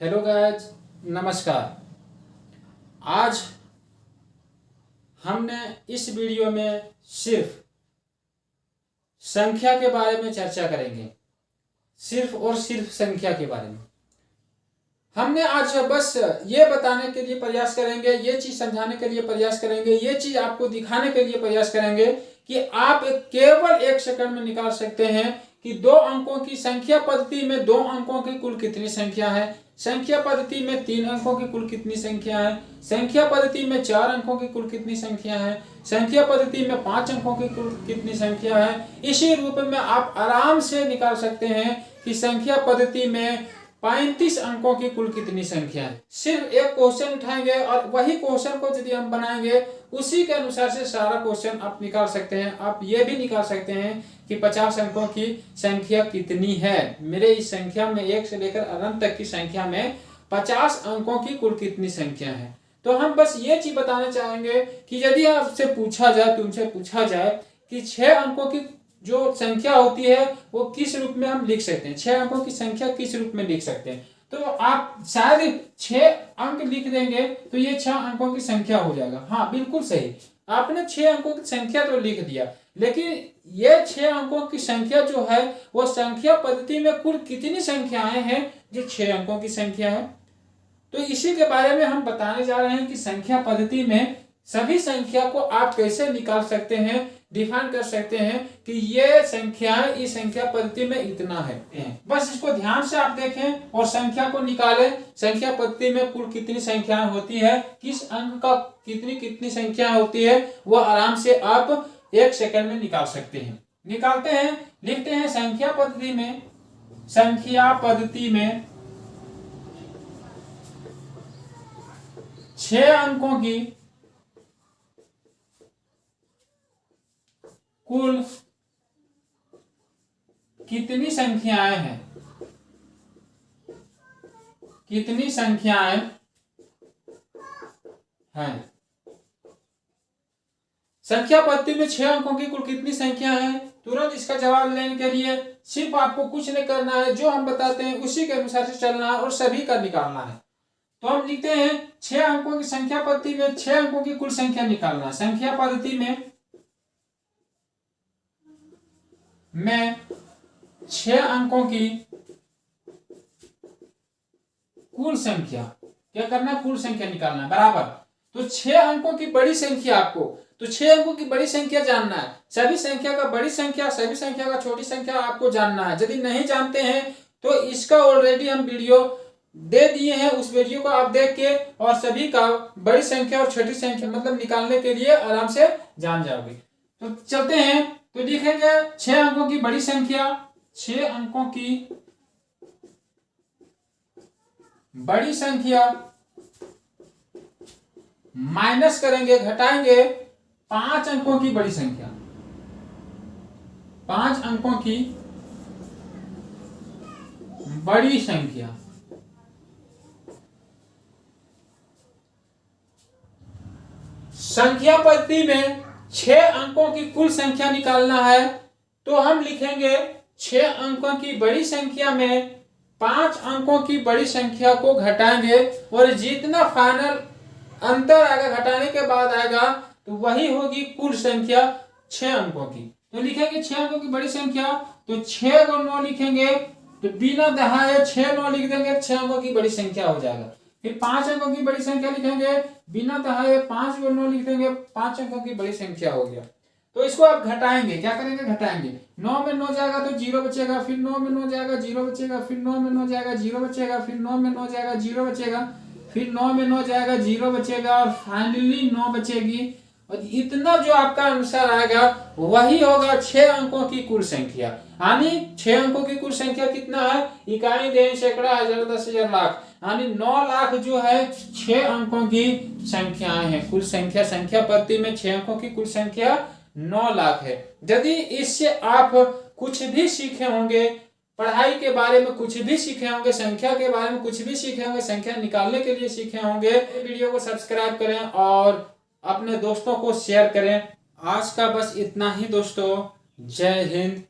Hello guys, नमस्कार। आज हमने इस वीडियो में सिर्फ संख्या के बारे में चर्चा करेंगे। सिर्फ और सिर्फ संख्या के बारे में हमने आज बस ये बताने के लिए प्रयास करेंगे, ये चीज समझाने के लिए प्रयास करेंगे, ये चीज आपको दिखाने के लिए प्रयास करेंगे कि आप केवल 1 सेकंड में निकाल सकते हैं कि 2 अंकों की संख्या पद्धति में 2 अंकों की कुल कितनी संख्या है, संख्या पद्धति में 3 अंकों की कुल कितनी संख्या है, संख्या पद्धति में 4 अंकों की कुल कितनी संख्या है, संख्या पद्धति में 5 अंकों की कुल कितनी संख्या है। इसी रूप में आप आराम से निकाल सकते हैं कि संख्या पद्धति में 35 अंकों की कुल कितनी संख्या है। सिर्फ एक क्वेश्चन उठाएंगे और वही क्वेश्चन को यदि हम बनाएंगे उसी के अनुसार से सारा क्वेश्चन आप निकाल सकते हैं। आप ये भी निकाल सकते हैं कि 50 अंकों की संख्या कितनी है। मेरे इस संख्या में 1 से लेकर अनंत तक की संख्या में 50 अंकों की कुल कितनी संख्या है। तो हम बस ये चीज बताना चाहेंगे कि यदि आपसे पूछा जाए, तुमसे पूछा जाए कि 6 अंकों की जो संख्या होती है वो किस रूप में हम लिख सकते हैं, 6 अंकों की संख्या किस रूप में लिख सकते हैं, तो आप शायद 6 अंक लिख देंगे तो ये 6 अंकों की संख्या हो जाएगा। हाँ, बिल्कुल सही, आपने 6 अंकों की संख्या तो लिख दिया, लेकिन ये 6 अंकों की संख्या जो है वो संख्या पद्धति में कुल कितनी संख्याएं हैं, जो 6 अंकों की संख्या है। तो इसी के बारे में हम बताने जा रहे हैं कि संख्या पद्धति में सभी संख्या को आप कैसे निकाल सकते हैं, डिफाइन कर सकते हैं कि ये संख्या इस संख्या पद्धति में इतना है। बस इसको ध्यान से आप देखें और संख्या को निकालें। संख्या पद्धति में कुल कितनी संख्याएं होती है, किस अंक का कितनी कितनी संख्या होती है, वो आराम से आप 1 सेकंड में निकाल सकते हैं। निकालते हैं, लिखते हैं संख्या पद्धति में 6 अंकों की कुल कितनी संख्याएं हैं, कितनी संख्याएं हैं। संख्या पद्धति में 6 अंकों की कुल कितनी संख्या है। तुरंत इसका जवाब लेने के लिए सिर्फ आपको कुछ नहीं करना है, जो हम बताते हैं उसी के अनुसार से चलना है और सभी का निकालना है। तो हम लिखते हैं 6 अंकों की संख्या पद्धति में 6 अंकों की कुल संख्या निकालना है। संख्या पद्धति में 6 अंकों की कुल संख्या, क्या करना है, कुल संख्या निकालना है बराबर। तो 6 अंकों की बड़ी संख्या आपको, तो 6 अंकों की बड़ी संख्या जानना है। सभी संख्या का बड़ी संख्या, सभी संख्या का छोटी संख्या आपको जानना है। यदि नहीं जानते हैं तो इसका ऑलरेडी हम वीडियो दे दिए हैं, उस वीडियो को आप देख के और सभी का बड़ी संख्या और छोटी संख्या मतलब निकालने के लिए आराम से जान जाओगे। तो चलते हैं, तो लिखेंगे 6 अंकों की बड़ी संख्या, 6 अंकों की बड़ी संख्या माइनस करेंगे, घटाएंगे 5 अंकों की बड़ी संख्या, 5 अंकों की बड़ी संख्या। संख्या पद्धति में 6 अंकों की कुल संख्या निकालना है, तो हम लिखेंगे 6 अंकों की बड़ी संख्या में 5 अंकों की बड़ी संख्या को घटाएंगे और जितना फाइनल अंतर आएगा घटाने के बाद आएगा तो वही होगी कुल संख्या 6 अंकों की। तो लिखेंगे 6 अंकों की बड़ी संख्या, तो 6 को 9 लिखेंगे, तो बिना दहाए 6 9 लिख देंगे, 6 अंकों की बड़ी संख्या हो जाएगा। फिर 5 अंकों की बड़ी संख्या लिखेंगे, बिना दहाए 5 को 9 लिख देंगे, 5 अंकों की बड़ी संख्या हो गया। तो इसको आप घटाएंगे, क्या करेंगे, घटाएंगे। 9 में 9 जाएगा तो 0 बचेगा, फिर 9 में 9 जाएगा 0 बचेगा, फिर 9 में 9 जाएगा 0 बचेगा, फिर 9 में 9 जाएगा 0 बचेगा, फिर 9 में 9 जाएगा 0 बचेगा और फाइनली 9 बचेगी। और इतना जो आपका आंसर आएगा वही होगा 6 अंकों की कुल संख्या। यानी 6 अंकों की कुल संख्या कितना है, इकाई, देन, सैकड़ा, हजार, 10,000, लाख, यानी 9 लाख जो है 6 अंकों की संख्याएं हैं। कुल संख्या, संख्या पद्धति में 6 अंकों की कुल संख्या 9 लाख है। यदि इससे आप कुछ भी सीखे होंगे, पढ़ाई के बारे में कुछ भी सीखे होंगे, संख्या के बारे में कुछ भी सीखे होंगे, संख्या निकालने के लिए सीखे होंगे, वीडियो को सब्सक्राइब करें और अपने दोस्तों को शेयर करें। आज का बस इतना ही दोस्तों। जय हिंद,